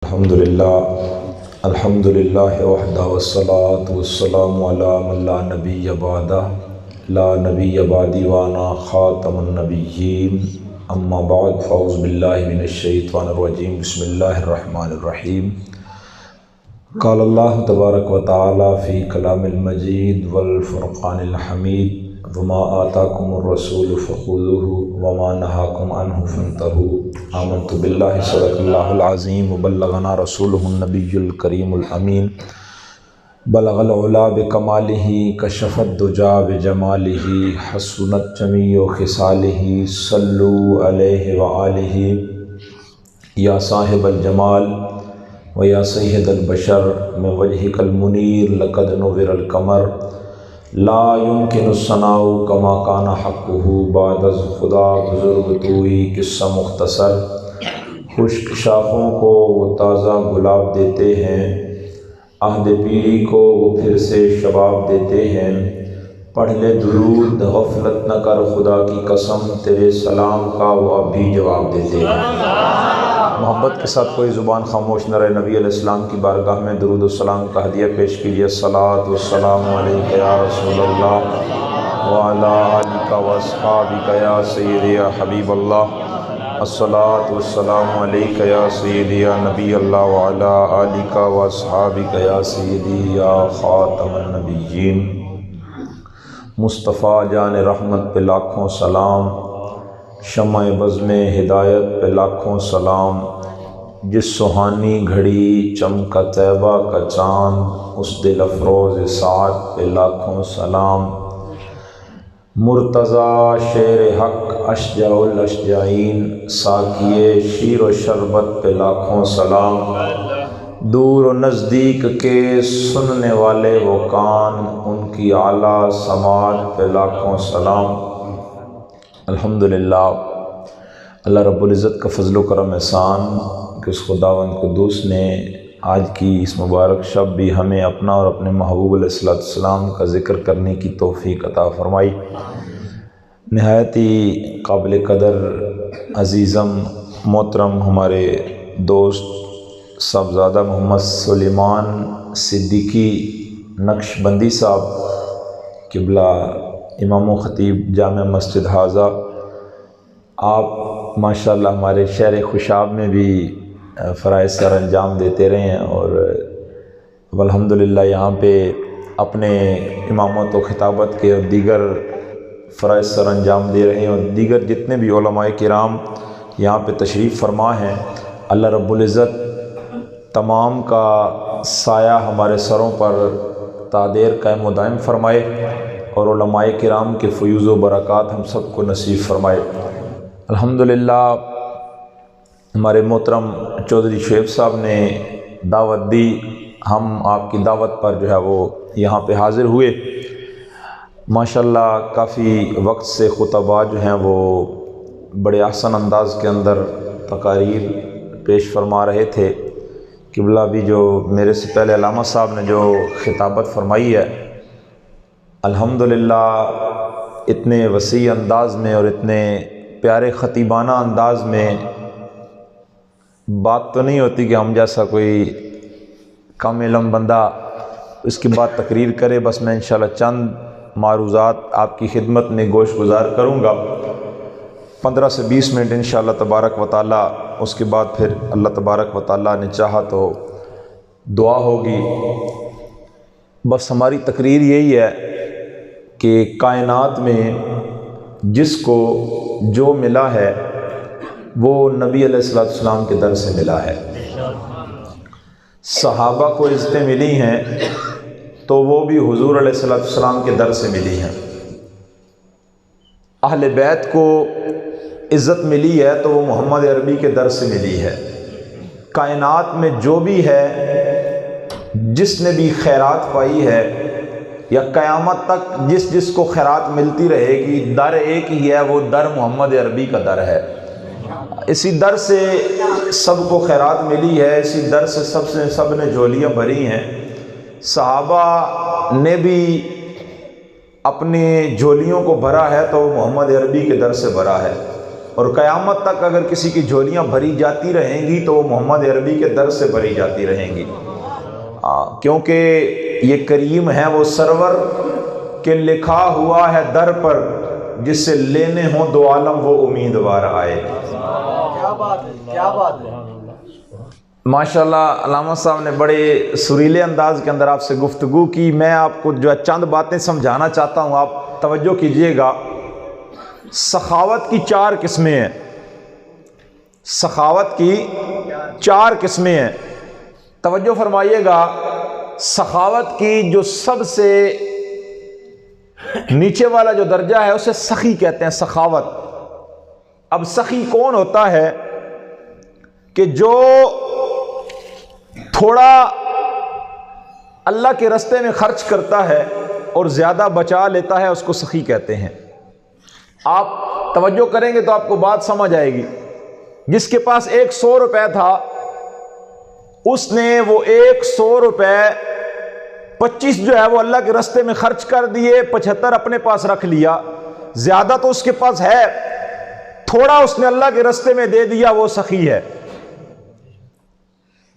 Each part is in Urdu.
الحمدللہ وحدہ والصلاة والسلام علی من لا نبی بعدہ لا نبی بعدی وانا خاتم النبیین اما بعد فاعوذ باللہ من الشیطان الرجیم بسم اللہ الرحمن الرحیم قال اللہ تبارک و تعالی فی کلام المجید والفرقان الحمید وما آتاکم الرسول فخذوہ وما نہاکم عنہ فانتہوا آمنت باللہ صدق اللہ العظیم وبلغنا رسولہ النبی الکریم الامین بلغ العلا بکمالہ کشف الدجا بجمالہ حسنت جمیع خصالہ صلو علیہ وآلہ یا صاحب الجمال ویا سید البشر من وجہک المنیر لقد نور القمر لا يمكن الثناء کما کان حقہ بعد از خدا بزرگ توئی قصہ مختصر خشک شاخوں کو وہ تازہ گلاب دیتے ہیں، عہد پیری کو وہ پھر سے شباب دیتے ہیں۔ پڑھ لے درود غفلت نہ کر خدا کی قسم، تیرے سلام کا وہ اب بھی جواب دیتے ہیں۔ محبت کے ساتھ کوئی زبان خاموش نہ رہے، نبی علیہ السلام کی بارگاہ میں درود و سلام کا ہدیہ پیش کیجیے۔ الصلاۃ والسلام علیک یا رسول اللہ وعلی آلک واصحابک یا سیدی یا حبیب اللہ۔ الصلاۃ والسلام علیک یا سیدی یا نبی اللہ وعلی آلک واصحابک یا سیدی یا خاتم النبیین۔ مصطفیٰ جان رحمت پہ لاکھوں سلام، شمع بزم ہدایت پہ لاکھوں سلام، جس سہانی گھڑی چمکا طیبہ کا چاند، اس دل افروز سعد پہ لاکھوں سلام۔ مرتضیٰ شیر حق اشجع الاشجعین، ساقیے شیر و شربت پہ لاکھوں سلام۔ دور و نزدیک کے سننے والے وہ کان، ان کی اعلیٰ سماعت پہ لاکھوں سلام۔ الحمدللہ اللہ رب العزت کا فضل و کرم احسان کہ اس خداوند قدوس نے آج کی اس مبارک شب بھی ہمیں اپنا اور اپنے محبوب علیہ السلام کا ذکر کرنے کی توفیق عطا فرمائی۔ نہایت ہی قابل قدر عزیزم محترم ہمارے دوست صاحبزادہ محمد سلیمان صدیقی نقش بندی صاحب قبلہ امام و خطیب جامع مسجد حاضہ، آپ ماشاءاللہ ہمارے شہر خوشاب میں بھی فرائض سر انجام دیتے رہے ہیں، اور الحمدللہ یہاں پہ اپنے امامت و خطابت کے اور دیگر فرائض سر انجام دے رہے ہیں، اور دیگر جتنے بھی علماء کرام یہاں پہ تشریف فرما ہیں، اللہ رب العزت تمام کا سایہ ہمارے سروں پر تا دیر قائم و دائم فرمائے، اور علماء کرام کے فیوز و برکات ہم سب کو نصیب فرمائے۔ الحمدللہ ہمارے محترم چودھری شعیب صاحب نے دعوت دی، ہم آپ کی دعوت پر جو ہے وہ یہاں پہ حاضر ہوئے۔ ماشاءاللہ کافی وقت سے خطباء جو ہیں وہ بڑے احسن انداز کے اندر تقاریر پیش فرما رہے تھے۔ قبلہ بھی جو میرے سے پہلے علامہ صاحب نے جو خطابت فرمائی ہے، الحمدللہ اتنے وسیع انداز میں اور اتنے پیارے خطیبانہ انداز میں بات تو نہیں ہوتی کہ ہم جیسا کوئی کم علم بندہ اس کے بعد تقریر کرے۔ بس میں انشاءاللہ چند معروضات آپ کی خدمت میں گوش گزار کروں گا، 15 سے 20 منٹ انشاءاللہ تبارک و تعالی، اس کے بعد پھر اللہ تبارک و تعالی نے چاہا تو دعا ہوگی۔ بس ہماری تقریر یہی ہے کہ کائنات میں جس کو جو ملا ہے وہ نبی علیہ السلام کے در سے ملا ہے۔ صحابہ کو عزتیں ملی ہیں تو وہ بھی حضور علیہ السلام کے در سے ملی ہیں۔ اہل بیت کو عزت ملی ہے تو وہ محمد عربی کے در سے ملی ہے۔ کائنات میں جو بھی ہے، جس نے بھی خیرات پائی ہے یا قیامت تک جس کو خیرات ملتی رہے گی، در ایک ہی ہے، وہ در محمد عربی کا در ہے۔ اسی در سے سب کو خیرات ملی ہے، اسی در سے سب نے جھولیاں بھری ہیں۔ صحابہ نے بھی اپنی جھولیوں کو بھرا ہے تو محمد عربی کے در سے بھرا ہے، اور قیامت تک اگر کسی کی جھولیاں بھری جاتی رہیں گی تو وہ محمد عربی کے در سے بھری جاتی رہیں گی، کیونکہ یہ کریم ہے وہ سرور کہ لکھا ہوا ہے در پر، جس سے لینے ہوں دو عالم وہ امیدوار آئے۔ کیا بات ہے، کیا بات ہے۔ ماشاءاللہ علامہ صاحب نے بڑے سریلے انداز کے اندر آپ سے گفتگو کی۔ میں آپ کو جو چند باتیں سمجھانا چاہتا ہوں، آپ توجہ کیجئے گا۔ سخاوت کی 4 قسمیں ہیں، سخاوت کی 4 قسمیں ہیں، توجہ فرمائیے گا۔ سخاوت کی جو سب سے نیچے والا جو درجہ ہے اسے سخی کہتے ہیں، سخاوت۔ اب سخی کون ہوتا ہے؟ کہ جو تھوڑا اللہ کے رستے میں خرچ کرتا ہے اور زیادہ بچا لیتا ہے، اس کو سخی کہتے ہیں۔ آپ توجہ کریں گے تو آپ کو بات سمجھ آئے گی۔ جس کے پاس 100 روپے تھا، اس نے وہ 100 روپے 25 جو ہے وہ اللہ کے رستے میں خرچ کر دیے، 75 اپنے پاس رکھ لیا۔ زیادہ تو اس کے پاس ہے، تھوڑا اس نے اللہ کے رستے میں دے دیا، وہ سخی ہے۔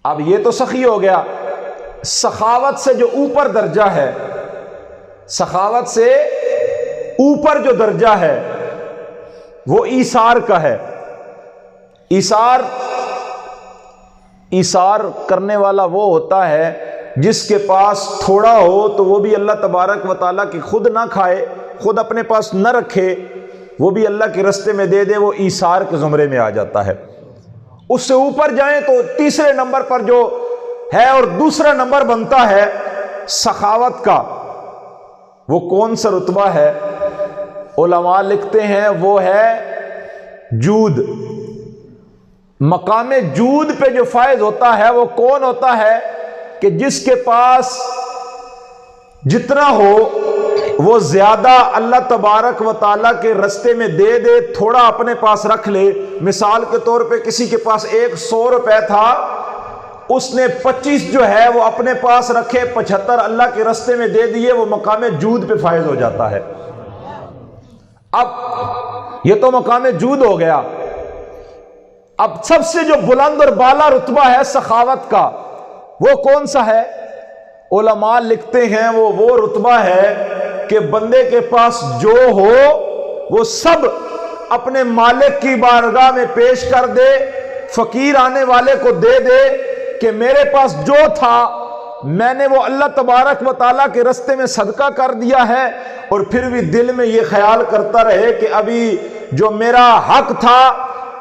اب یہ تو سخی ہو گیا۔ سخاوت سے جو اوپر درجہ ہے، سخاوت سے اوپر جو درجہ ہے وہ ایثار کا ہے۔ ایثار کرنے والا وہ ہوتا ہے جس کے پاس تھوڑا ہو تو وہ بھی اللہ تبارک و تعالیٰ کی خود نہ کھائے، خود اپنے پاس نہ رکھے، وہ بھی اللہ کے رستے میں دے دے، وہ ایثار کے زمرے میں آ جاتا ہے۔ اس سے اوپر جائیں تو تیسرے نمبر پر جو ہے اور دوسرا نمبر بنتا ہے سخاوت کا، وہ کون سا رتبہ ہے؟ علماء لکھتے ہیں وہ ہے جود۔ مقام جود پہ جو فائز ہوتا ہے وہ کون ہوتا ہے؟ کہ جس کے پاس جتنا ہو وہ زیادہ اللہ تبارک و تعالیٰ کے رستے میں دے دے، تھوڑا اپنے پاس رکھ لے۔ مثال کے طور پہ کسی کے پاس 100 روپے تھا، اس نے 25 جو ہے وہ اپنے پاس رکھے، 75 اللہ کے رستے میں دے دیے، وہ مقام جود پہ فائز ہو جاتا ہے۔ اب یہ تو مقام جود ہو گیا۔ اب سب سے جو بلند اور بالا رتبہ ہے سخاوت کا، وہ کون سا ہے؟ علماء لکھتے ہیں وہ رتبہ ہے کہ بندے کے پاس جو ہو وہ سب اپنے مالک کی بارگاہ میں پیش کر دے، فقیر آنے والے کو دے دے کہ میرے پاس جو تھا میں نے وہ اللہ تبارک و تعالیٰ کے رستے میں صدقہ کر دیا ہے، اور پھر بھی دل میں یہ خیال کرتا رہے کہ ابھی جو میرا حق تھا،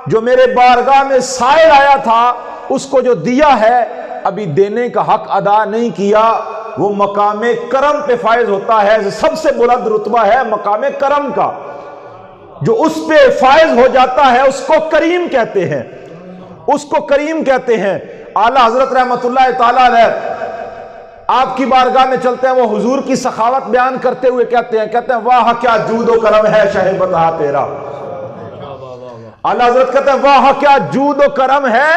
جو میرے بارگاہ میں سائل آیا تھا، اس کو جو دیا ہے ابھی دینے کا حق ادا نہیں کیا۔ وہ مقام کرم پہ فائز ہوتا ہے۔ سب سے بلند رتبہ ہے مقام کرم کا۔ جو اس پہ فائز ہو جاتا ہے اس کو کریم کہتے ہیں، اس کو کریم کہتے ہیں۔ اعلیٰ حضرت رحمت اللہ تعالیٰ علیہ آپ کی بارگاہ میں چلتے ہیں، وہ حضور کی سخاوت بیان کرتے ہوئے کہتے ہیں واہ کیا جود و کرم ہے شہ بتا تیرا۔ اعلیٰ حضرت کہتے ہیں واہ کیا جود و کرم ہے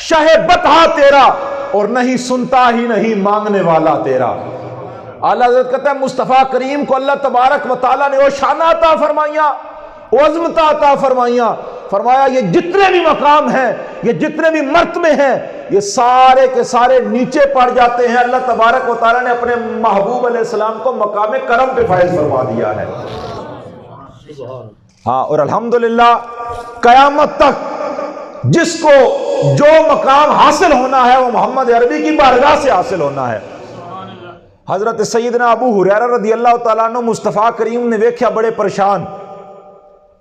شہ بتا تیرا، اور نہیں سنتا ہی نہیں مانگنے والا تیرا۔ اعلیٰ حضرت کہتے ہیں مصطفیٰ کریم کو اللہ تبارک و تعالیٰ نے وہ شان عطا فرمائیاں، وہ عظمت عطا فرمائیاں، فرمایا یہ جتنے بھی مقام ہیں، یہ جتنے بھی مرتبے ہیں، یہ سارے کے سارے نیچے پڑ جاتے ہیں۔ اللہ تبارک و تعالیٰ نے اپنے محبوب علیہ السلام کو مقام کرم پہ فائز فرما دیا ہے۔ ہاں، اور الحمدللہ قیامت تک جس کو جو مقام حاصل ہونا ہے وہ محمد عربی کی بارگاہ سے حاصل ہونا ہے۔ حضرت سیدنا ابو ہریرہ رضی اللہ تعالیٰ عنہ مصطفیٰ کریم نے دیکھا بڑے پریشان،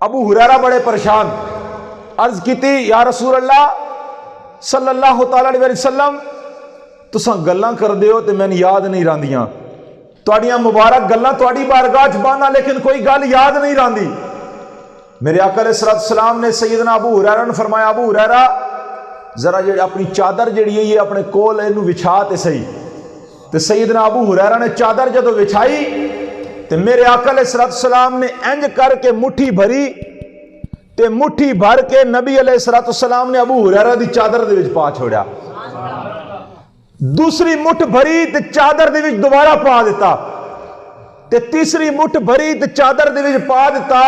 ابو ہریرہ بڑے پریشان، عرض کی تھی یا رسول اللہ صلی اللہ تعالیٰ علیہ وسلم تساں گلاں کر دیو تے میں یاد نہیں راندیاں، تواڈیاں مبارک گلاں تواڈی بارگاہ چ بانا، لیکن کوئی گل یاد نہیں راندی۔ میرے آقا علیہ السلام نے سیدنا ابو ہریرہ نے فرمایا ابو ہریرہ ذرا جڑی اپنی چادر جڑی ہے یہ اپنے کول اینو وچھا تے صحیح۔ تے سیدنا ابو ہریرہ نے چادر جدو وچھائی تے میرے آقا علیہ السلام نے انج کر کے مٹھی بھری تے مٹھی بھر کے نبی علیہ السلام نے ابو ہریرہ دی چادر دے وچ پا چھوڑیا، دوسری مٹھ بھری تے چادر دے وچ دوبارہ پا دیتا، تے تیسری مٹھ بھری تے چادر دے وچ پا دیتا،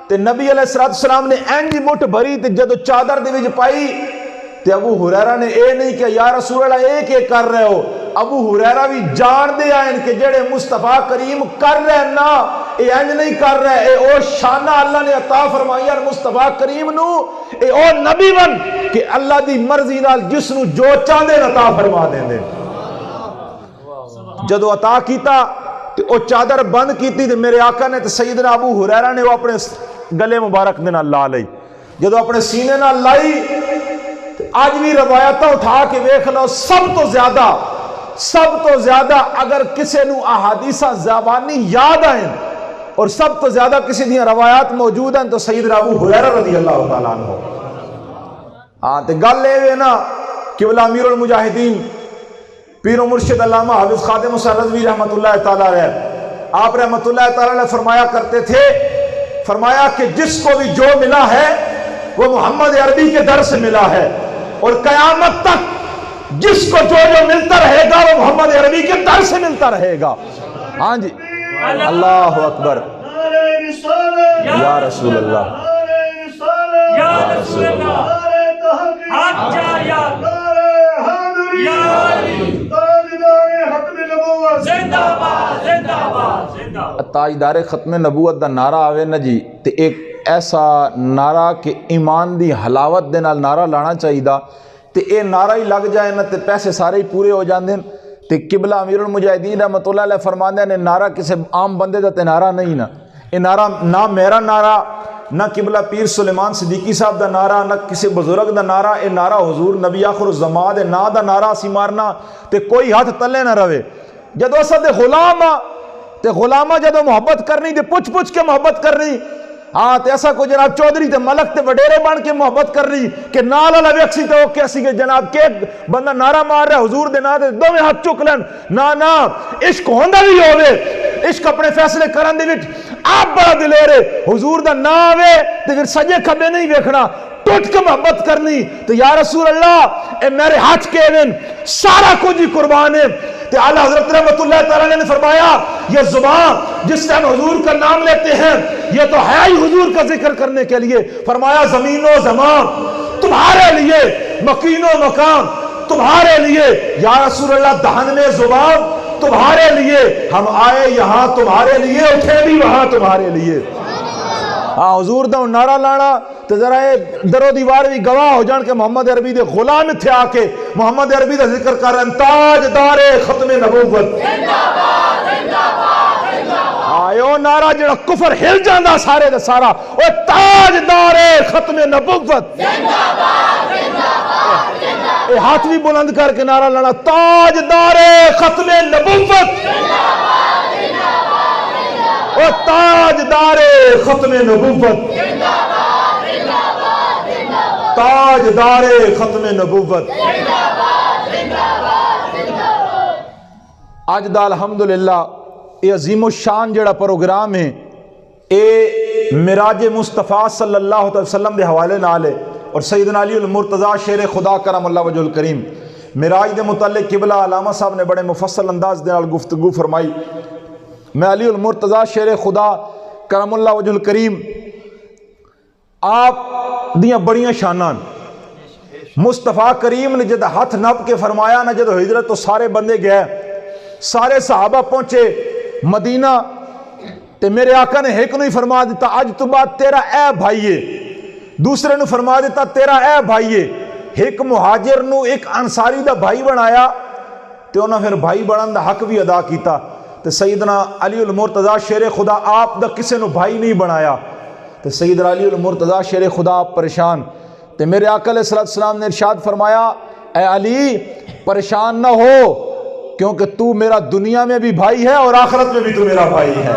تے نبی علیہ السلام نے اینجی مٹھ بھری تے جدو چادر دے وچ پائی تے ابو ہریرہ نے اے نہیں کہ یا رسول اللہ اے کہ کر رہے ہو. ابو ہریرہ بھی جان دے آئین کہ جڑے مصطفیٰ کریم کر رہے ہیں نا اے انج نہیں کر رہے, اے او شانہ اللہ نے عطا فرمائی اور مصطفیٰ کریم نو اے او نبی بن کہ اللہ دی مرضی نال جس نو جو چاہندے عطا فرما دیں دے. جدو عطا کیتا تے او چادر بند کیتی تے میرے آقا نے تے سیدنا ابو ہریرہ نے وہ اپنے گلے مبارک دے نال لا لئی. جدو اپنے سینے نال لائی آج بھی روایتاں اٹھا کے ویکھ لو, سب تو زیادہ اگر کسی نو احادیثاں زبانی یاد آئیں اور سب تو زیادہ کسی دیاں روایات موجود ہیں تو سیدنا ابو ہریرہ رضی اللہ تعالیٰ عنہ. ہاں تے گل اے نا قبلہ امیر المجاہدین پیر و مرشد علامہ حافظ خادم حسین رضوی رحمت اللہ تعالیٰ علیہ, آپ رحمت اللہ تعالیٰ علیہ فرمایا کرتے تھے, فرمایا کہ جس کو بھی جو ملا ہے وہ محمد عربی کے در سے ملا ہے اور قیامت تک جس کو جو ملتا رہے گا وہ محمد عربی کے در سے ملتا رہے گا. ہاں جی اللہ اکبر یا رسول اللہ یا رسول اللہ تاجدار ختم نبوت دا نعرہ آوے نا جی تے ایک ایسا نعرہ کہ ایمان دی حلاوت دے نال نعرہ لانا چاہیے دا تے اے نعرہ ہی لگ جائے نا تے پیسے سارے ہی پورے ہو جاندے تے قبلہ امیر المجاہدین رحمت اللہ علیہ فرماندے نے نعرہ کسی عام بندے دا تے نعرہ نہیں نا, اے نعرہ نہ میرا نعرہ نہ قبلہ پیر سلیمان صدیقی صاحب دا نعرہ نہ کسی بزرگ دا نعرہ, اے نعرہ حضور نبی آخر الزمان دے نا دا نعرہ سی مارنا تے کوئی ہاتھ تلے نہ روے. جدو اسا دے غلامہ تے غلامہ جدو محبت کرنی تے پوچھ کے محبت کرنی, ہاں تے ایسا کوئی جناب چودھری تے ملک تے وڈیرے بن کے محبت کر رہی کہ نال والا ویکسی تے او کیسی کہ جناب کہ بندہ نعرہ مار رہا حضور دے نا تے دوویں ہاتھ چک لین نا عشق ہوندا بھی ہوے, عشق اپنے فیصلے کرن دے وچ آپ بڑا دلیرے حضور دا نا آوے تے پھر سجے کھبے نہیں ویکھنا, ٹوٹ کے محبت کرنی تو یا رسول اللہ اے میرے ہاتھ کے دن سارا کچھ ہی قربان ہے. تے اعلیٰ حضرت رحمت اللہ تعالیٰ نے فرمایا یہ زبان جس ٹائم حضور کا نام لیتے ہیں یہ تو ہے ہی حضور کا ذکر کرنے کے لیے. فرمایا زمین و زمان تمہارے لیے, مکین و مقام تمہارے لیے, یا رسول اللہ دہن میں زبان تمہارے لیے, ہم آئے یہاں تمہارے لیے اٹھے بھی وہاں تمہارے لیے. ہاں حضور دا نعرہ لانا تو ذرا درو دیوار بھی گواہ ہو جان کہ محمد عربی دے غلام تھے آ کے محمد عربی دا ذکر کر رہے ہیں تاجدار ختم نبوت. آئیو نعرہ جڑا کفر ہل جاندہ سارے دا سارا او تاجدار ختم نبوت. اے ہاتھ بھی بلند کر کے نعرہ لانا تاجدار ختم نبوت, او تاجدار ختم نبوت, تاجدار ختم نبوت. آج دا الحمدللہ یہ عظیم الشان جڑا پروگرام ہے اے معراج مصطفیٰ صلی اللہ علیہ وسلم دے حوالے نال ہے اور سیدنا علی المرتضیٰ شیر خدا کرم اللہ وجہ الکریم معراج دے متعلق قبلہ علامہ صاحب نے بڑے مفصل انداز دے نال گفتگو فرمائی. میں علی المرتضیٰ شیر خدا کرم اللہ وجہ الکریم آپ دیاں بڑیاں شانان مصطفیٰ کریم نے جد ہاتھ نپ کے فرمایا نا جد ہجرت تو سارے بندے گئے, سارے صحابہ پہنچے مدینہ تے میرے آقا نے ایک نو ہی فرما دیتا آج تو بعد تیرا اے بھائیے, دوسرے نو فرما دیتا تیرا اے بھائیے, ایک مہاجر نو ایک انصاری دا بھائی بنایا تے انہاں پھر بھائی بنن دا حق بھی ادا کیتا. تے سیدنا علی المرتضیٰ شیر خدا آپ دا کسے نو بھائی نہیں بنایا تے سیدنا علی المرتضیٰ شیر خدا آپ پریشان تے میرے آقا علیہ السلام نے ارشاد فرمایا اے علی پریشان نہ ہو کیونکہ تو میرا دنیا میں بھی بھائی ہے اور آخرت میں بھی تو میرا بھائی ہے.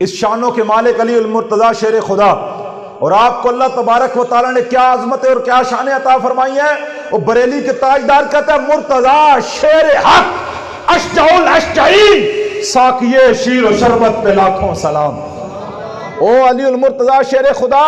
اس شانوں کے مالک علی المرتضیٰ شیر خدا اور آپ کو اللہ تبارک و تعالیٰ نے کیا عظمتیں اور کیا شانیں عطا فرمائی ہیں. وہ بریلی کے تاجدار کہتا ہے مرتضیٰ شیر حق اشجع الاشجعین ساقیے شیر و شربت پہ لاکھوں سلام. او علی المرتضیٰ شیر خدا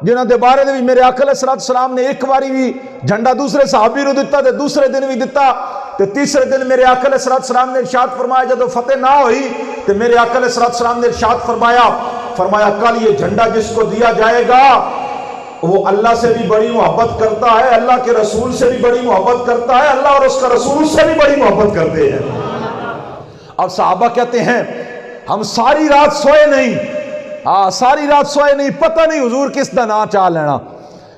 جنہاں دے بارے دے بھی میرے آقا علیہ السلام نے ایک باری بھی جھنڈا دوسرے صحابی رو دیتا تے دوسرے دن بھی دیتا تے تیسرے دن میرے آقا علیہ السلام نے ارشاد فرمایا جب فتح نہ ہوئی تے میرے آقا علیہ السلام نے ارشاد فرمایا فرمایا کل یہ جھنڈا جس کو دیا جائے گا وہ اللہ سے بھی بڑی محبت کرتا ہے، اللہ کے رسول سے بھی بڑی محبت کرتا ہے، اللہ اور اس کا رسول سے بھی بڑی محبت کرتے ہیں۔ اب صحابہ کہتے ہیں ہم ساری رات سوئے نہیں، ساری رات سوئے نہیں، پتہ نہیں حضور کس دا نا چاہ لینا،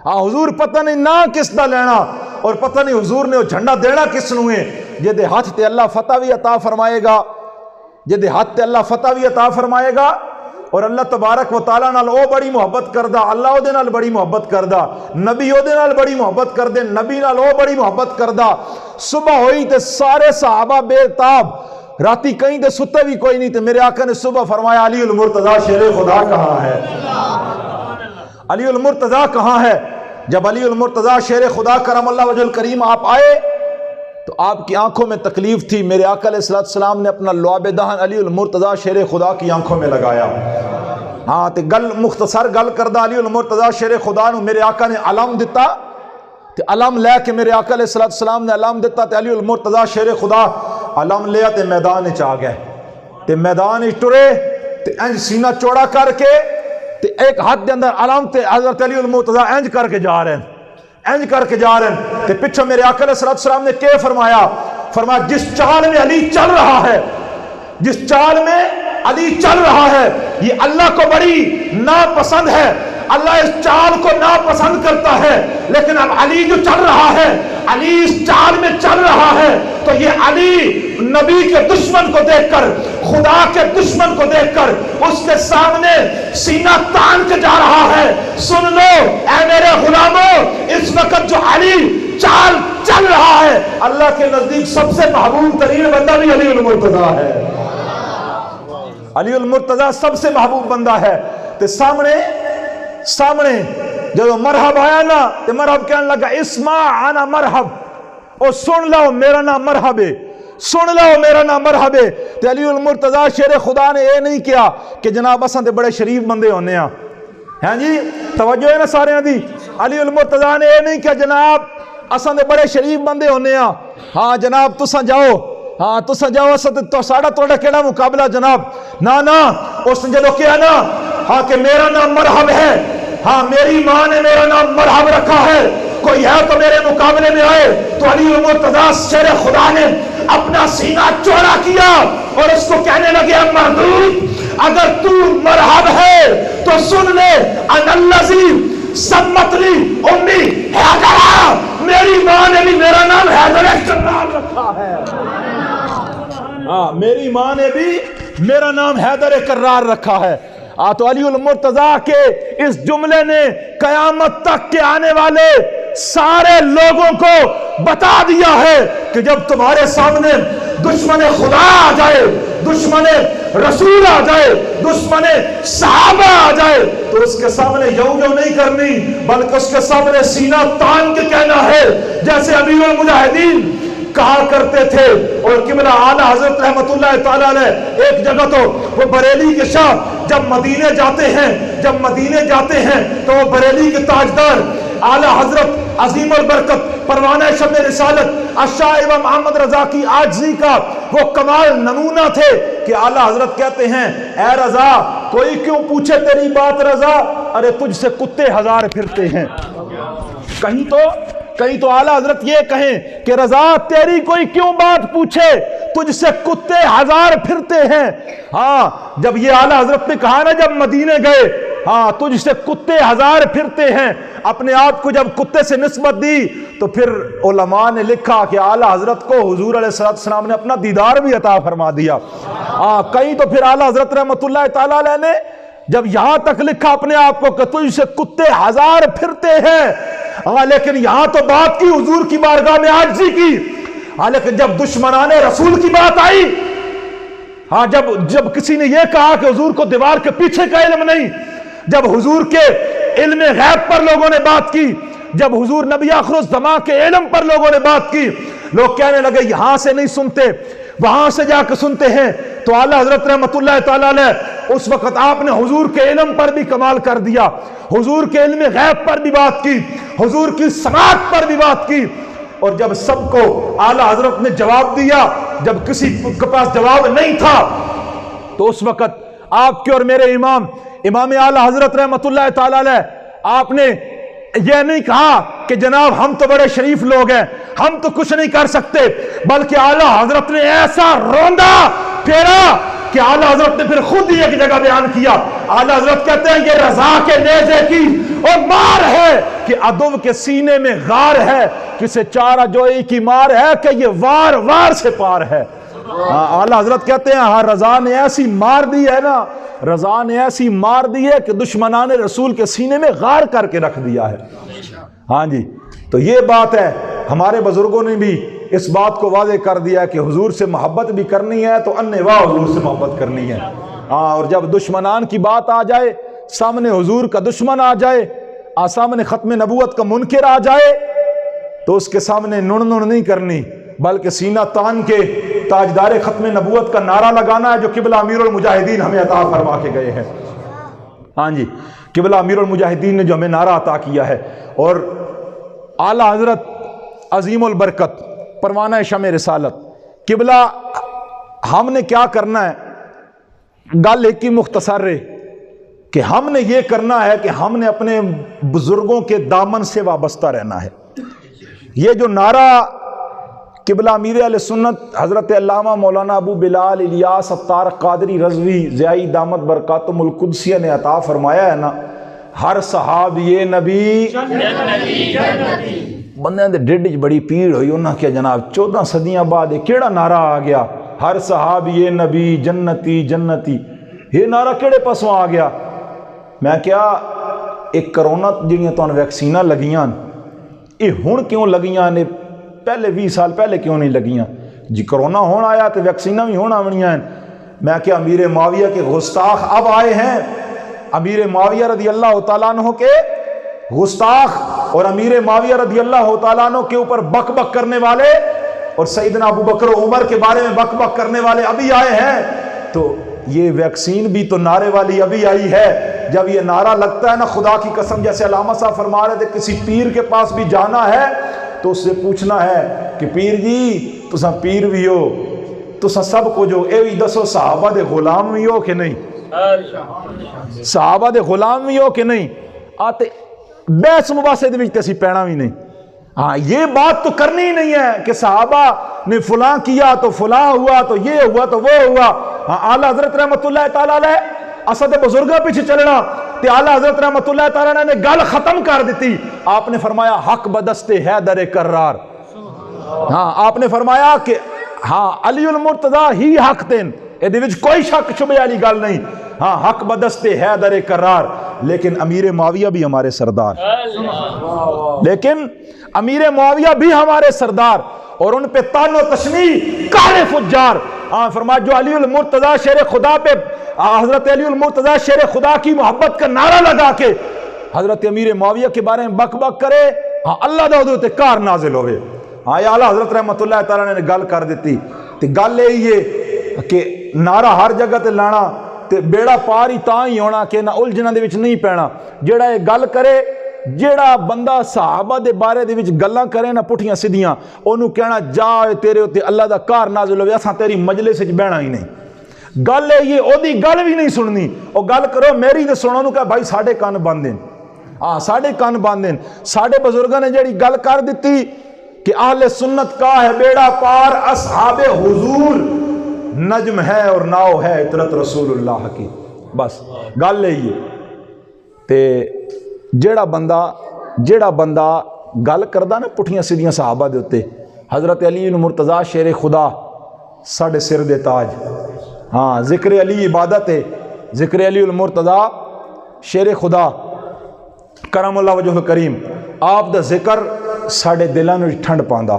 حضور پتہ نہیں نا کس دا لینا، اور پتہ نہیں حضور نے وہ جھنڈا دینا کس نو ہے، جدے ہاتھ تے اللہ فتح بھی عطا فرمائے گا، جدے ہاتھ تے اللہ فتح بھی عطا فرمائے گا، اور اللہ تبارک و تعالیٰ نال او بڑی محبت کردہ، اللہ او دے نال بڑی محبت کردہ، نبی او دے نال بڑی محبت کردے، نبی نال او بڑی محبت کردہ۔ صبح ہوئی تے سارے صحابہ بے تاب، راتی کہیں تے ستے بھی کوئی نہیں، تے میرے آقا نے صبح فرمایا علی المرتضیٰ شیر خدا کہاں ہے، علی المرتضیٰ کہاں ہے؟ جب علی المرتضیٰ شیر خدا کرم اللہ وجہ الکریم آپ آئے تو آپ کی آنکھوں میں تکلیف تھی، میرے آقا علیہ السلام نے اپنا لعاب دہن علی المرتضیٰ شیر خدا کی آنکھوں میں لگایا، تے گل مختصر گل کردہ علی المرتضیٰ شیر خدا نو میرے آقا نے علم دیتا، تے علم لے کے میرے آقا علیہ السلام نے علم دیتا، تے علی المرتضیٰ شیر خدا علم لیا تے میدان چاہ گئے، تے میدان ٹرے تے انج سینہ چوڑا کر کے تے ایک ہاتھ دے اندر علم تے حضرت علی المرتضیٰ انج کر کے جا رہے ہیں، انج کر کے جا رہے ہیں، تے پچھو میرے آقا علیہ السلام نے کیا فرمایا؟ فرمایا جس چال میں علی چل رہا ہے، جس چال میں علی چل رہا ہے یہ اللہ کو بڑی ناپسند ہے، اللہ اس چال کو ناپسند کرتا ہے، لیکن اب علی جو چل رہا ہے، علی اس چال میں چل رہا ہے، تو یہ علی نبی کے دشمن کو دیکھ کر، خدا کے دشمن کو دیکھ کر اس کے سامنے سینہ تان کے جا رہا ہے۔ سن لو اے میرے غلاموں، اس وقت جو علی چال چل رہا ہے، اللہ کے نزدیک سب سے محبوب ترین بندہ بھی علی المرتضیٰ ہے، علی المرتضیٰ سب سے محبوب بندہ ہے۔ تے سامنے جب مرحب آیا نا تے مرحب کہنے لگا اسمع انا مرحب، او سن لو میرا نام مرحب ہے، سن لو میرا نام مرحب ہے۔ تے علی المرتضیٰ شیر خدا نے اے نہیں کیا کہ جناب اساں تے بڑے شریف بندے ہونے ہاں، ہاں جی توجہ ہے نا سارے دی، علی المرتضیٰ نے اے نہیں کیا جناب اساں تے بڑے شریف بندے ہونے ہاں، ہاں جناب تساں جاؤ، ہاں تساں جاؤ اساں تے ساڈا تہاڈا کیڑا مقابلہ جناب، نا اس نے جدو کیا نا ہاں کہ میرا نام مرحب ہے، ہاں میری ماں نے میرا نام مرحب رکھا ہے، کوئی ہے تو میرے مقابلے میں آئے، تو علی المرتضیٰ شیر خدا نے اپنا سینہ چوڑا کیا اور اس کو کہنے لگے مردود اگر تو مرحب ہے تو سن لے ان الذی سمت لی امی حیدرہ، میری ماں نے بھی میرا نام حیدر کرار رکھا ہے، میری ماں نے بھی میرا نام حیدر کرار رکھا ہے۔ تو علی المرتضیٰ کے اس جملے نے قیامت تک کے آنے والے سارے لوگوں کو بتا دیا ہے کہ جب تمہارے سامنے دشمن خدا آ جائے، دشمن رسول آ جائے، دشمن صحابہ آ جائے تو اس کے سامنے یوں نہیں کرنی، بلکہ اس کے سامنے سینہ تان کے کہنا ہے، جیسے امیر المجاہدین کہا کرتے تھے۔ اور قبلہ اعلیٰ حضرت رحمت اللہ تعالیٰ علیہ ایک جگہ تو وہ بریلی کے شاہ جب مدینے جاتے ہیں تو وہ بریلی کے تاجدار اعلیٰ حضرت عظیم البرکت پروانہ شب رسالت الشاہ امام محمد رضا کی عاجزی کا وہ کمال نمونہ تھے کہ اعلیٰ حضرت کہتے ہیں اے رضا کوئی کیوں پوچھے تیری بات رضا، ارے تجھ سے کتے ہزار پھرتے ہیں۔ کہیں تو اعلیٰ حضرت یہ کہیں کہ رضا تیری کوئی کیوں بات پوچھے، تجھ سے کتے ہزار پھرتے ہیں۔ ہاں جب یہ اعلیٰ حضرت نے کہا نا جب مدینے گئے، ہاں تجھ سے کتے ہزار پھرتے ہیں، اپنے آپ کو جب کتے سے نسبت دی تو پھر علماء نے لکھا کہ اعلیٰ حضرت کو حضور علیہ السلام نے اپنا دیدار بھی عطا فرما دیا۔ کہیں تو پھر اعلیٰ حضرت رحمت اللہ تعالیٰ علیہ نے جب یہاں تک لکھا اپنے آپ کو کہ تجھ سے کتے ہزار پھرتے ہیں، لیکن یہاں تو بات کی حضور کی بارگاہ میں عاجزی کی، لیکن جب دشمنان رسول کی بات آئی، جب کسی نے یہ کہا کہ حضور کو دیوار کے پیچھے کا علم نہیں، جب حضور کے علم غیب پر لوگوں نے بات کی، جب حضور نبی آخر الزمان کے علم پر لوگوں نے بات کی، لوگ کہنے لگے یہاں سے نہیں سنتے وہاں سے جا کے سنتے ہیں، تو اعلیٰ حضرت رحمت اللہ تعالیٰ علیہ اس وقت آپ نے حضور کے علم پر بھی کمال کر دیا، حضور کے علم غیب پر بھی بات کی، حضور کی سماعت پر بھی بات کی، اور جب سب کو اعلیٰ حضرت نے جواب دیا، جب کسی کے پاس جواب نہیں تھا تو اس وقت آپ کے اور میرے امام امام اعلیٰ حضرت رحمۃ اللہ تعالی علیہ آپ نے یہ نہیں کہا کہ جناب ہم تو بڑے شریف لوگ ہیں، ہم تو کچھ نہیں کر سکتے، بلکہ اعلیٰ حضرت نے ایسا روندا پھیرا کہ اعلیٰ حضرت نے پھر خود ہی ایک جگہ بیان کیا. اعلیٰ حضرت کہتے ہیں یہ رضا کے نیزے کی اور مار ہے کہ عدو کے سینے میں غار ہے، کسے چارہ جوئی کی مار ہے کہ یہ وار وار سے پار ہے. اعلیٰ حضرت کہتے ہیں ہاں رضا نے ایسی مار دی ہے نا، رضا نے ایسی مار دی ہے کہ دشمنان رسول کے سینے میں غار کر کے رکھ دیا ہے. ہاں جی، تو یہ بات ہے. ہمارے بزرگوں نے بھی اس بات کو واضح کر دیا کہ حضور سے محبت بھی کرنی ہے تو انواع حضور سے محبت کرنی ہے. اور جب دشمنان کی بات آ جائے، سامنے حضور کا دشمن آ جائے، سامنے ختم نبوت کا منکر آ جائے، تو اس کے سامنے نڑ نہیں کرنی، بلکہ سینہ تان کے تاجدار ختم نبوت کا نعرہ لگانا ہے جو قبلہ امیر المجاہدین ہمیں عطا فرما کے گئے ہیں. ہاں جی، قبلہ امیر المجاہدین نے جو ہمیں نعرہ عطا کیا ہے. اور اعلیٰ حضرت عظیم البرکت پروانہ شمع رسالت قبلہ، ہم نے کیا کرنا ہے؟ گل ایک ہی مختصر ہے کہ ہم نے یہ کرنا ہے کہ ہم نے اپنے بزرگوں کے دامن سے وابستہ رہنا ہے. یہ جو نعرہ قبلہ امیر اہل سنت حضرت علامہ مولانا ابو بلال الیاس اتار قادری رضوی ضیائی دامت برکاتہم القدسیہ نے عطا فرمایا ہے نا، ہر صحابی نبی بندے دے ڈیڈ وچ بڑی پیڑ ہوئی. انہاں کیا جناب 14 صدیاں بعد یہ کیڑا نعرہ آ گیا، ہر صحابی نبی جنتی جنتی، یہ نعرہ کیڑے پاسوں آ گیا؟ میں کیا ایک کرونا جنیاں تو ویکسینہ لگیاں، یہ ہن کیوں لگیاں نے؟ پہلے 20 سال پہلے کیوں نہیں لگیاں؟ جی کرونا ہون آیا تو ویکسینہ بھی ہون آونیاں ہیں. میں کیا امیر معاویہ کے گستاخ اب آئے ہیں، امیر معاویہ رضی اللہ تعالیٰ عنہ کے گستاخ اور امیر معاویہ رضی اللہ تعالیٰ عنہ کے اوپر بک بک کرنے والے اور سیدنا ابو بکر و عمر کے بارے میں بک بک کرنے والے ابھی آئے ہیں. تو یہ ویکسین بھی تو نعرے والی ابھی آئی ہے. جب یہ نعرہ لگتا ہے نا، خدا کی قسم جیسے علامہ صاحب فرما رہے تھے کسی پیر کے پاس بھی جانا ہے تو اس سے پوچھنا ہے کہ پیر جی تساں پیر بھی ہو، تساں سب کو جو اے بھی دسو صحابہ دے غلام بھی ہو کہ نہیں، صحابہ دے غلام بھی ہو کہ نہیں؟ آتے بحث مباحثے دے وچ تے اسی پینا بھی نہیں. ہاں یہ بات تو کرنی ہی نہیں ہے کہ صحابہ نے فلاں کیا تو فلاں ہوا تو یہ ہوا تو وہ ہوا. ہاں اعلیٰ حضرت رحمۃ اللہ تعالیٰ علیہ اسد بزرگاں پیچھے چلنا تے اعلیٰ حضرت رحمۃ اللہ تعالیٰ علیہ نے گل ختم کر دیتی. آپ نے فرمایا حق بدست حیدر کرار. ہاں آپ نے فرمایا کہ ہاں علی المرتضیٰ ہی حق تین، یہ وچ کوئی شک شبہ والی گل نہیں. ہاں حق بدست حیدر کرار. لیکن امیر معاویہ بھی ہمارے سردار، لیکن امیر معاویہ بھی ہمارے سردار، اور ان پہ تان و تشنیع کارے فجار. ہاں فرمایا جو علی المرتضیٰ شیر خدا پہ، حضرت علی المرتضیٰ شیر خدا کی محبت کا نعرہ لگا کے حضرت امیر معاویہ کے بارے میں بک بک کرے، ہاں اللہ دا حضرت کار نازل ہوئے. ہاں یا اعلیٰ حضرت رحمۃ اللہ تعالیٰ نے گل کر دیتی. تے گل یہ کہ نعرہ ہر جگہ تے لانا تے بیڑا پار ہی تاں ہی ہونا کہ نہ الجھناں دے وچ نہیں پینا. جیڑا یہ گل کرے، جیڑا بندہ صحابہ دے بارے دے وچ گلاں کرے نہ پٹھیاں سیدھیاں، اونوں کہنا جا تیرے اوتے اللہ دا کار نازل ہوئے، اساں تیری مجلس وچ بہنا ہی نہیں. گل ہے یہ او دی گل بھی نہیں سننی، او گل کرو میری تے سنو نوں کہ بھائی ساڈے کان بند ہیں. ہاں ساڈے کان بند ہیں. ساڈے بزرگاں نے جیڑی گل کر دتی کہ اہل سنت کا ہے بیڑا پار، اصحاب حضور نجم ہے اور ناؤ ہے عطرت رسول اللہ کی. بس گل ہے یہ. تے جیڑا بندہ گل کردا نا پٹھیاں سیدھیاں صحابہ دے اوتے، حضرت علی المرتضیٰ شیر خدا ساڈے سر دے تاج. ہاں ذکر علی عبادت ہے، ذکر علی المرتضیٰ شیر خدا کرم اللہ وجہ کریم، آپ دا ذکر ساڈے دلاں نوں ٹھنڈ پاندا.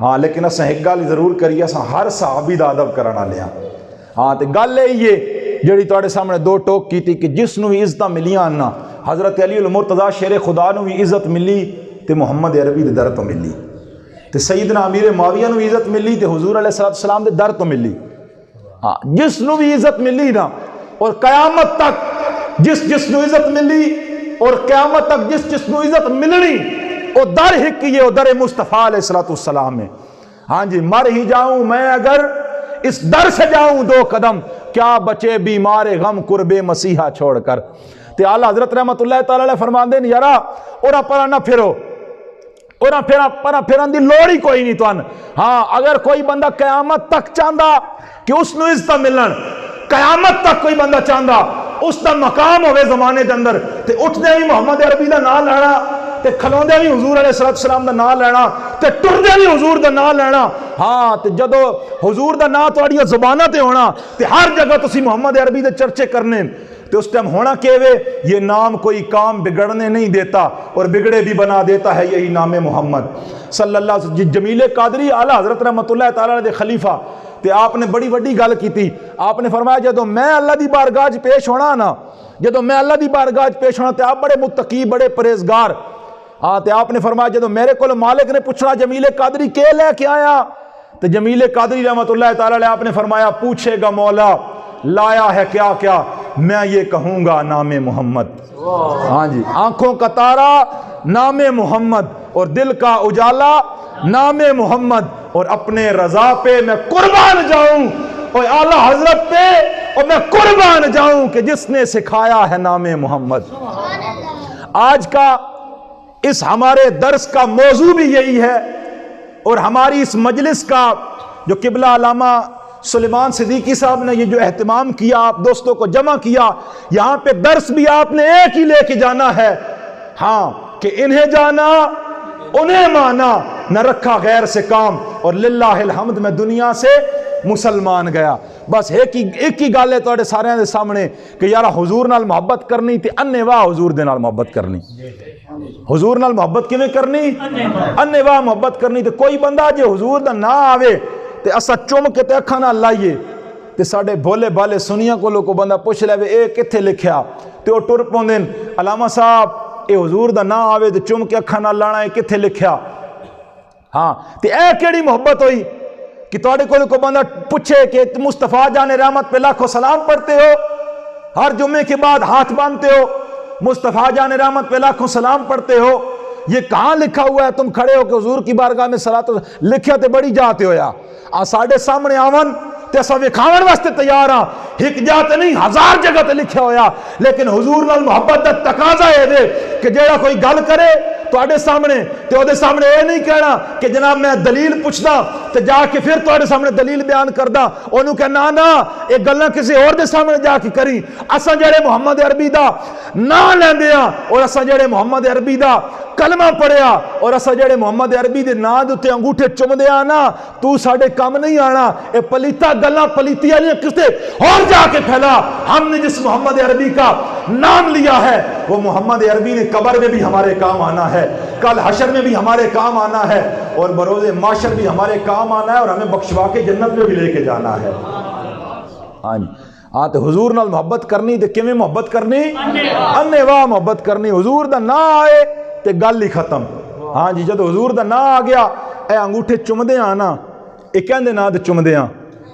ہاں لیکن اساں ایک گل ضرور کریے، اساں ہر صحابی دا ادب کرن والے ہاں. ہاں تے گل ہے یہ جڑی تواڈے سامنے دو ٹوک کیتی کہ جس نوں بھی عزتاں ملیاں نا، حضرت علی المرتضیٰ شیر خدا نوں بھی عزت ملی تے محمد عربی دے در تو ملی، تے سیدنا امیر معاویہ نوں عزت ملی تے حضور علیہ السلام دے در تو ملی. ہاں جس نوں بھی عزت ملی نا، اور قیامت تک جس نوں عزت ملی اور قیامت تک جس نوں عزت ملنی، او در ہک یہ او در مصطفیٰ علیہ السلام ہے. ہاں جی مر ہی جاؤں میں اگر اس در سے جاؤں 2 قدم، کیا بچے بیمار غم قرب مسیحا چھوڑ کر۔ تے اعلیٰ حضرت رحمت اللہ تعالی علیہ فرماندے نے یارا اورا پرا نہ پھرو، اورا پرا پھرن دی لوڑ ہی کوئی نہیں تون۔ ہاں اگر کوئی بندہ قیامت تک چاہندا کہ اس نو عزت ملن، قیامت تک کوئی بندہ چاہندا اس دا مقام ہوئے زمانے دے اندر، تے اٹھدے بھی محمد عربی دا نام لینا، تے کھلوندے بھی حضور علیہ السلام دا نام لینا، تے ٹردے بھی حضور دا نام لینا۔ ہاں تے جدو حضور دا نام تہاڈیاں زباناں تے ہونا تے ہر جگہ تسی محمد عربی دے چرچے کرنے، تو اس ٹائم ہونا کیوے یہ نام کوئی کام بگڑنے نہیں دیتا اور بگڑے بھی بنا دیتا ہے، یہی نام محمد صلی اللہ علیہ وسلم۔ جمیل قادری اعلیٰ حضرت رحمت اللہ تعالیٰ دے خلیفہ تے آپ نے بڑی وڈی گل کی تھی۔ آپ نے فرمایا جدو میں اللہ دی بارگاہ پیش ہونا نا، جدو میں اللہ دی بارگاہ پیش ہونا تے آپ بڑے متقی بڑے پرہیزگار، ہاں تے آپ نے فرمایا جدو میرے کو مالک نے پوچھنا جمیل قادری کے لے کے آیا، تو جمیل قادری رحمت اللہ تعالیٰ علیہ آپ نے فرمایا پوچھے گا مولا لایا ہے کیا کیا، میں یہ کہوں گا نام محمد۔ ہاں جی، آنکھوں کا تارا نام محمد اور دل کا اجالا نام محمد، اور اپنے رضا پہ میں قربان جاؤں اور اعلیٰ حضرت پہ اور میں قربان جاؤں کہ جس نے سکھایا ہے نام محمد۔ آج کا اس ہمارے درس کا موضوع بھی یہی ہے، اور ہماری اس مجلس کا جو قبلہ علامہ سلیمان صدیقی صاحب نے یہ جو اہتمام کیا، آپ دوستوں کو جمع کیا، یہاں پہ درس بھی آپ نے ایک ہی لے کے جانا ہے، ہاں کہ انہیں جانا انہیں مانا، نہ رکھا غیر سے کام، اور للہ الحمد میں دنیا سے مسلمان گیا۔ بس ایک ہی گل ہے تواڈے سارے دے سامنے کہ یارا حضور نال محبت کرنی تے انے واہ حضور دے نال محبت کرنی۔ حضور نال محبت کیویں کرنی؟ انے واہ محبت کرنی۔ تے کوئی بندہ جے حضور دا نہ آوے تے اسا چم کے تے اکھاں نال لائیے تے ساڈے بھولے بالے سنیاں کولوں کو بندہ پوچھ لے اے کتھے لکھیا تے او ٹر پوندے علامہ صاحب اے حضور دا نہ آوے تے چم کے اکھاں نال لانا اے کتھے لکھیا۔ ہاں تے اے کیڑی محبت ہوئی کہ تواڈے کولوں کو بندہ پوچھے کہ مصطفیٰ جان رحمت پہ لاکھوں سلام پڑھتے ہو، ہر جمعے کے بعد ہاتھ باندھتے ہو، مصطفیٰ جان رحمت پہ لاکھوں سلام پڑھتے ہو، یہ کہاں لکھا ہوا ہے؟ تم کھڑے ہو کہ حضور کی بارگاہ میں صلاۃ لکھیا تے بڑی جاتے ہویا ساڈے سامنے آون تے اساں وکھاون واسطے تیار ہاں، ایک جات نہیں 1000 جگہ تے لکھیا ہویا، لیکن حضور نال محبت دا تقاضا ہے دے کہ جیڑا کوئی گل کرے تواڈے سامنے تے او دے سامنے اے نہیں کہنا کہ جناب میں دلیل پوچھدا تے جا کے پھر تواڈے سامنے دلیل بیان کردا، اونوں کہ نا نا اے گلاں کسی اور دے سامنے جا کے کری۔ اساں جڑے محمد عربی دا نام لیندے ہاں اور اساں جڑے محمد عربی دا کلمہ پڑھیا اور اساں جڑے محمد عربی دے نام دے تے انگوٹھے چومدے آ نا، تو ساڈے کم نہیں آنا، اے پلیتا گلاں پلیتی والیاں کسے اور جا کے پھیلا۔ ہم نے جس محمد عربی کا نام لیا ہے وہ محمد عربی نے قبر میں بھی ہمارے کام آنا ہے، کل حشر میں بھی ہمارے کام آنا ہے، اور بروز معاشر بھی ہمارے کام آنا ہے، اور ہمیں بخشوا کے جنت میں بھی لے کے جانا ہے۔ ہاں جی، ہاں تے حضور نال محبت کرنی تے کیویں محبت کرنی؟ انے واہ محبت کرنی۔ حضور دا نا آئے تے گل ہی ختم۔ ہاں جی، جب حضور دا نا آ گیا اے انگوٹھے چومدے آ نا، اے کہندے نا تے چومدے آ،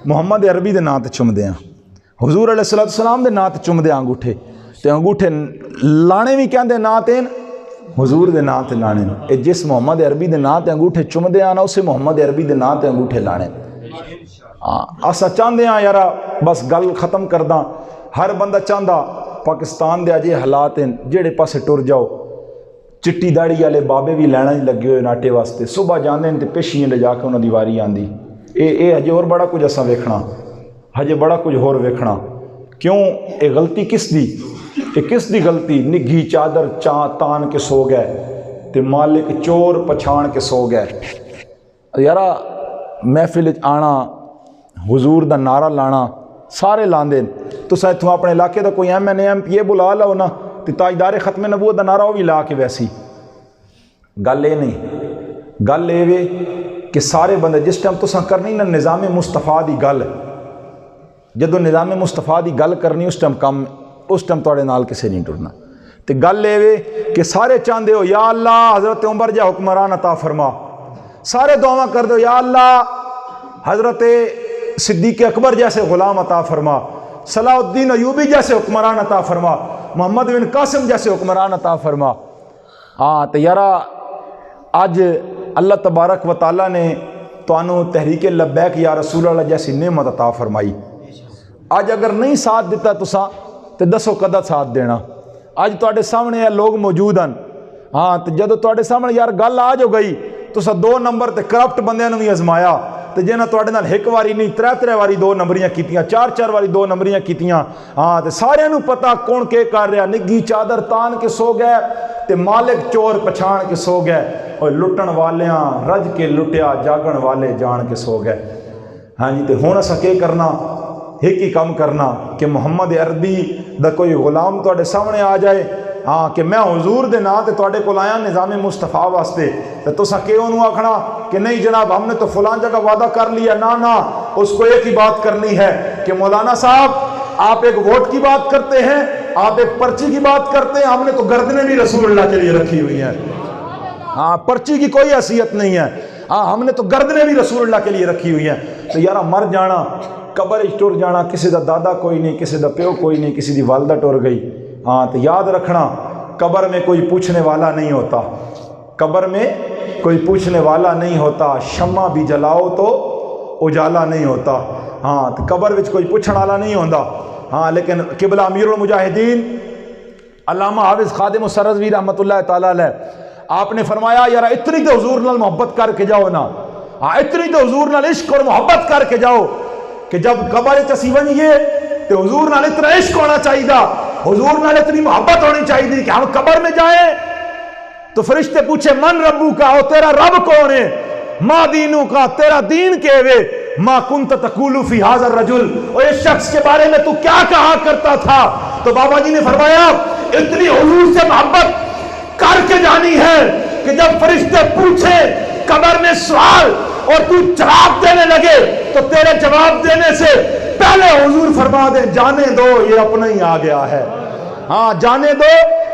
محمد عربی دے نا تے چومدے آ، حضور علیہ السلام دے نا تے چومدے انگوٹھے تے انگوٹھے لانے بھی کہندے نا تے حضور دے نا تے لانے، اے جس محمد عربی دے نا تے انگوٹھے چومدے آ نا اسے محمد عربی دے نا تے انگوٹھے لانے۔ اسا چاہندے ہاں یارا بس گل ختم کرداں، ہر بندہ چاہندا پاکستان دے اجے حالات ہیں جڑے پاسے ٹر جاؤ، چٹی داڑھی والے بابے بھی لینا ہی لگے ہوئے ناٹے واسطے، صبح جاندے تے پیشیاں لے جا کے انہاں دی واری آندی، اے ہجے اور بڑا کچھ اساں ویکھنا، ہجے بڑا کچھ ہور ویکھنا۔ کیوں؟ اے غلطی کس دی؟ اے کس دی غلطی؟ نگھی چادر تان کے سو گئے تے مالک چور پچھان کے سو گئے۔ یارا محفل آنا، حضور دا نعرہ لانا سارے لاندے، تو اتوں اپنے علاقے دا کوئی ایم پی اے بلا لاؤ نا تے تاجدار ختم نبوت دا نعرہ وہ بھی لا کے ویسی گل اے نہیں۔ گل اے وے کہ سارے بندے جس ٹائم تساں کرنی نا نظام مصطفیٰ دی گل، جدو نظام مصطفیٰ دی گل کرنی اس ٹائم تواڈے نال کسے نہیں ٹرنا۔ تے گل اے وے کہ سارے چاہندے ہو یا اللہ حضرت عمر جا حکمران عطا فرما، سارے دعا کر دو یا اللہ حضرت صدیق اکبر جیسے غلام عطا فرما، صلاح الدین ایوبی جیسے حکمران عطا فرما، محمد بن قاسم جیسے حکمران عطا فرما۔ ہاں تو یارا اج اللہ تبارک و تعالیٰ نے تو انہوں تحریک لبیک یا رسول اللہ جیسی نعمت عطا فرمائی. آج اگر نہیں ساتھ دیتا تساں تو دسو کدا ساتھ دینا. اج تواڈے سامنے یہ لوگ موجود ہیں. ہاں تو جدو تواڈے سامنے یار گل آ جو گئی تساں 2 نمبر تے کرپٹ بندیاں نوں بھی آزمایا تے جنہاں تواڈے نال ایک واری نہیں 3 واری 2 نمبریاں کیتیاں 4 واری 2 نمبریاں کیتیاں. ہاں تے سارے نوں پتہ کون کے کر رہا. نگی چادر تان کے سو گئے تے مالک چور پچھان کے سو گئے. اور لٹن والیاں رج کے لٹیا جاگن والے جان کے سو گئے. ہاں جی تے ہن اساں کے کرنا ایک ہی کام کرنا کہ محمد عربی دا کوئی غلام تواڈے سامنے آ جائے ہاں کہ میں حضور دے نا تے تواڈے کول آیا نظام مصطفیٰ واسطے تے تساں کہ انہوں آکھنا کہ نہیں جناب ہم نے تو فلان جگہ وعدہ کر لیا. نا اس کو ایک ہی بات کرنی ہے کہ مولانا صاحب آپ ایک ووٹ کی بات کرتے ہیں, آپ ایک پرچی کی بات کرتے ہیں, ہم نے تو گردنیں بھی رسول اللہ کے لیے رکھی ہوئی ہیں. ہاں پرچی کی کوئی حیثیت نہیں ہے. ہاں ہم نے تو گردنیں بھی رسول اللہ کے لیے رکھی ہوئی ہیں. تو یارا مر جانا قبر ٹر جانا, کسی دا دادا کوئی نہیں, کسی دا پیو کوئی نہیں, کسی دی والدہ ٹر گئی. ہاں تو یاد رکھنا قبر میں کوئی پوچھنے والا نہیں ہوتا, قبر میں کوئی پوچھنے والا نہیں ہوتا. شمع بھی جلاؤ تو اجالا نہیں ہوتا. ہاں تو قبر وچ کوئی پوچھنے والا نہیں ہوتا. ہاں لیکن قبلہ امیر المجاہدین علامہ حافظ خادم السرزوی رحمۃ اللہ تعالیٰ علیہ آپ نے فرمایا یار اتنی تو حضور نال محبت کر کے جاؤ نا, ہاں اتنی تو حضور نال عشق اور محبت کر کے جاؤ کہ جب قبر چسی ونجیے تو حضور نال اتنا عشق ہونا چاہیے, حضور نال اتنی محبت ہونی چاہیے کہ ہم قبر میں جائیں تو فرشتے پوچھے من ربو کا, او تیرا رب کون ہے, ما دینوں کا, تیرا دین کے وے, ما کنت تقول فی ھذا الرجل, اور اس شخص کے بارے میں تو کیا کہا کرتا تھا. تو بابا جی نے فرمایا اتنی حضور سے محبت کر کے جانی ہے کہ جب فرشتے پوچھے قبر میں سوال اور تو جواب دینے لگے تو تیرے جواب دینے سے پہلے حضور فرما دے جانے دو یہ اپنا ہی آ گیا ہے. ہاں جانے دو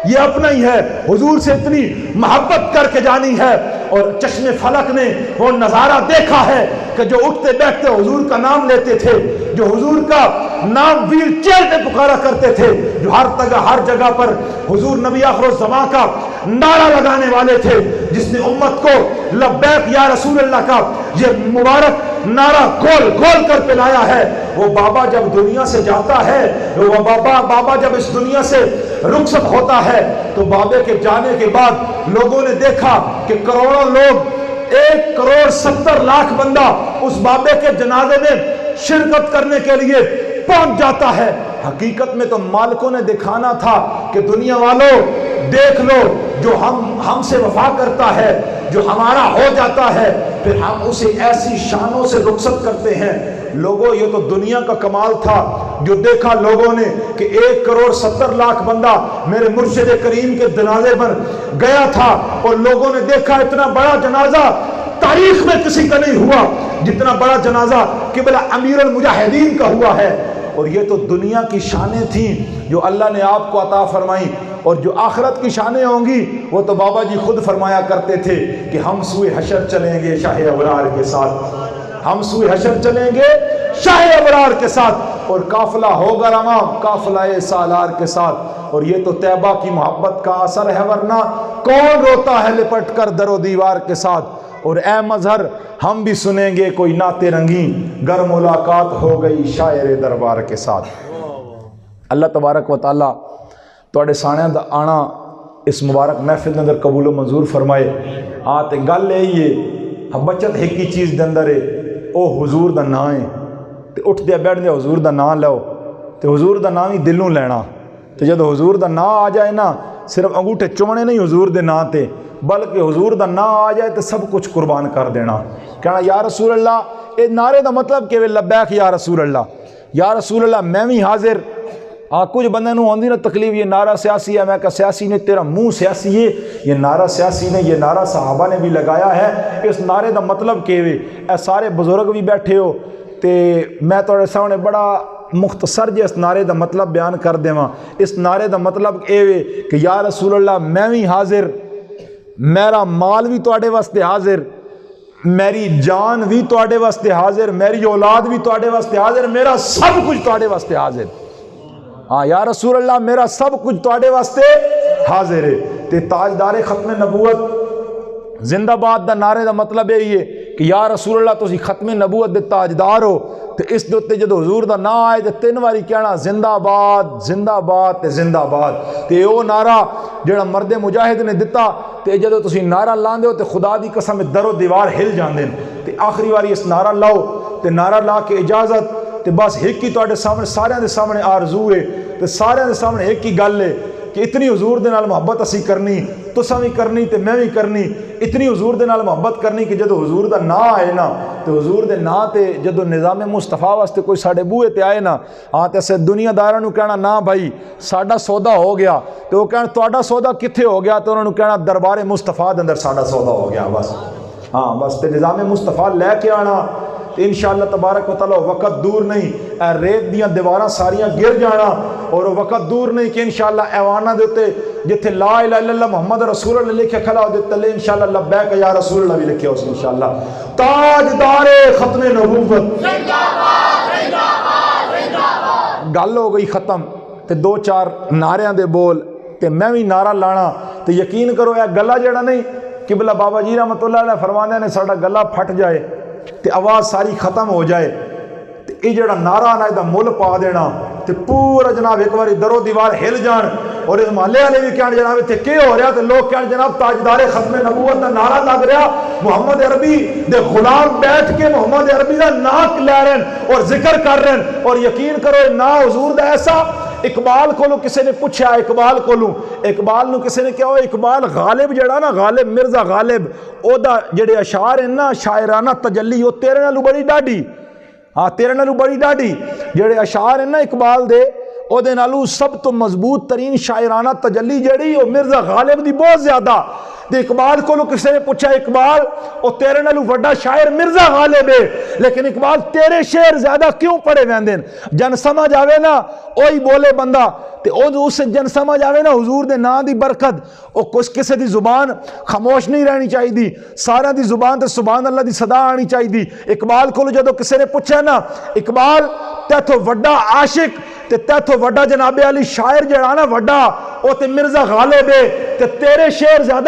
یہ اپنا ہی ہے. حضور سے اتنی محبت کر کے جانی ہے. اور چشم فلک نے وہ نظارہ دیکھا ہے کہ جو اٹھتے بیٹھتے حضور کا نام لیتے تھے, جو حضور کا نام ویل چیئر پہ پکارا کرتے تھے, جو ہر جگہ پر حضور نبی آخر الزمان کا نعرہ لگانے والے تھے, جس نے امت کو لبیک یا رسول اللہ کا یہ مبارک نعرہ گول گول کر پلایا ہے. وہ بابا جب دنیا سے جاتا ہے, وہ بابا جب اس دنیا سے رخصت ہوتا ہے تو بابے کے جانے کے بعد لوگوں نے دیکھا کہ کروڑوں لوگ 1,70,00,000 بندہ اس بابے کے جنازے میں شرکت کرنے کے لیے پہنچ جاتا ہے. حقیقت میں تو مالکوں نے دکھانا تھا کہ دنیا والوں دیکھ لو, جو ہم سے وفا کرتا ہے, جو ہمارا ہو جاتا ہے, پھر ہم اسے ایسی شانوں سے رخصت کرتے ہیں. لوگوں یہ تو دنیا کا کمال تھا جو دیکھا لوگوں نے کہ 1,70,00,000 بندہ میرے مرشد کریم کے جنازے پر گیا تھا, اور لوگوں نے دیکھا اتنا بڑا جنازہ تاریخ میں کسی کا نہیں ہوا جتنا بڑا جنازہ قبلہ امیر المجاہدین کا ہوا ہے. اور یہ تو دنیا کی شانیں تھیں جو اللہ نے آپ کو عطا فرمائیں, اور جو آخرت کی شانیں ہوں گی وہ تو بابا جی خود فرمایا کرتے تھے کہ ہم سوئے حشر چلیں گے شاہ ابرار کے ساتھ, ہم سوئے حشر چلیں گے شاہ ابرار کے ساتھ, اور قافلہ ہوگا رواں قافلہ سالار کے ساتھ. اور یہ تو طیبہ کی محبت کا اثر ہے, ورنہ کون روتا ہے لپٹ کر در و دیوار کے ساتھ. اور اے مظہر ہم بھی سنیں گے کوئی نعت رنگین گر ملاقات ہو گئی شاعر دربار کے ساتھ. اللہ تبارک و تعالیٰ تواڈے سانے دا آنا اس مبارک محفل دے اندر قبول و منظور فرمائے. ہاں تے گل یہ بچت ایک ہی چیز دے اندر ہے, او حضور دا نام ہے. تے اٹھ دے بیٹھ دے حضور دا نام لو, تے حضور دا نام ہی دلوں لینا. تے جب حضور دا نام آ جائے نا, صرف انگوٹھے چومنے نہیں حضور دے نام تے, بلکہ حضور دا نام آ جائے تو سب کچھ قربان کر دینا. کہنا یا رسول اللہ, اے نعرے دا مطلب کہ لبیک یا رسول اللہ, یا رسول اللہ میں بھی حاضر. کچھ بندے نو ہوندی نا تکلیف یہ نعرہ سیاسی ہے, میں کہا سیاسی نے تیرا منہ سیاسی ہے, یہ نعرہ سیاسی نے, یہ نعرہ صحابہ نے بھی لگایا ہے. اس نعرے دا مطلب کہ اے سارے بزرگ بھی بیٹھے ہو, تے میں تھوڑے سامنے بڑا مختصر جے اس نعرے دا مطلب بیان کر دیواں. اس نعرے دا مطلب اے کہ یا رسول اللہ میں بھی حاضر, میرا مال بھی تواڈے واسطے حاضر, میری جان بھی تواڈے واسطے حاضر, میری اولاد بھی تواڈے واسطے حاضر, میرا سب کچھ تواڈے واسطے حاضر. ہاں یا رسول اللہ میرا سب کچھ تواڈے واسطے حاضر ہے. تے تاجدار ختم نبوت زندہ باد دا نعرے دا مطلب یہی ہے کہ یا رسول اللہ تسی ختم نبوت دے تاجدار ہو، تے اس دے اوتے جدوں حضور دا نام آئے تے 3 واری کہنا زندہ باد زندہ باد تے زندہ باد، تے او نعرہ جڑا مرد مجاہد نے دتا، تے جدوں تسی نعرہ لاندے ہو تے خدا دی قسم در و دیوار ہل جاندے، تے آخری واری اس نعرہ لاؤ، تے نعرہ لا کے اجازت، تے بس ایک ہی تواڈے سامنے سارے دے سامنے آرزو ہے، تے سارے دے سامنے ایک ہی گل ہے کہ اتنی حضور دے نال محبت اسی کرنی، تساں بھی کرنی تے میں بھی کرنی، اتنی حضور دے نال محبت کرنی کہ جدو حضور دا نا آئے نا، تو حضور دے نا تے جدو نظام مصطفیٰ واسطے کوئی ساڑے بوئے تے آئے نا، ہاں تے اسے دنیا داراں نو کہنا نا بھائی ساڑا سودا ہو گیا، تو وہ کہنا تواڈا سودا کتھے ہو گیا، تو انہوں نے کہنا دربار مصطفیٰ دے اندر ساڑا سودا ہو گیا، بس ہاں بس تے نظام مصطفیٰ لے کے آنا، انشاءاللہ تبارک و تعالیٰ وقت دور نہیں، اے ریت دیاں دیواراں ساریاں گر جانا، اور وقت دور نہیں کہ انشاءاللہ ایوانہ دیتے جتھے لا الہ الا اللہ محمد رسول اللہ لکھے کھلا ہو دیتے لے انشاءاللہ لبیک یا رسول اللہ بھی لکھے ہو سی انشاءاللہ، تاجدار ختم نبوت گل ہو گئی ختم، تے 2-4 نعریاں دے بول تے میں بھی نعرہ لانا، تے یقین کرو اے گلہ جڑا نہیں قبلہ بابا جی رحمت اللہ علیہ فرماندے نے ساڑا گلہ پھٹ جائے تے آواز ساری ختم ہو جائے، تے یہ جڑا نعرہ آنا دا مل پا دینا، تے پورا جناب ایک باری درو دیوار ہل جان، اور اس محلے والے بھی کہنے جناب اتنے کیا ہو رہا، تے لوگ کہنے جناب تاجدار ختم نبوت دا نعرہ لگ رہا، محمد عربی دے غلام بیٹھ کے محمد عربی دا ناک لے رہے ہیں اور ذکر کر رہے ہیں، اور یقین کرو نا حضور دا ایسا اقبال کو کسی نے پوچھا، اقبال کو اقبال نو کسی نے کہا اقبال غالب جڑا نا، غالب مرزا غالب او دا جڑے اشعار ہیں نا شاعرانہ تجلی، او تیرے نالو بڑی ڈاڈی، ہاں تیرے نالو بڑی ڈاڈی، جڑے اشعار ہیں نا اقبال دے او دے نالو سب تو مضبوط ترین شاعرانہ تجلی جڑی او مرزا غالب دی بہت زیادہ، تے اقبال کو کسی نے پوچھا اقبال او تیرے نالو وڈا شاعر مرزا غالب ہے، لیکن اقبال تیرے شعر زیادہ کیوں پڑھے ویندے، جن سمجھ آوے نا اوہی بولے بندہ، تے اس جن سمجھ آوے نا حضور دے نا دی برکت، او کسی دی زبان خاموش نہیں رہنی چاہی دی، سارا دی زبان تے سبحان اللہ دی صدا آنی چاہی دی۔ اقبال کو جدو کسی نے پوچھا نا اقبال تیتھو وڈا عاشق تے تیتھو وڈا جناب علی شاعر جڑا نا وڈا او تے مرزا غالب ہے، تے تیرے شعر زیادہ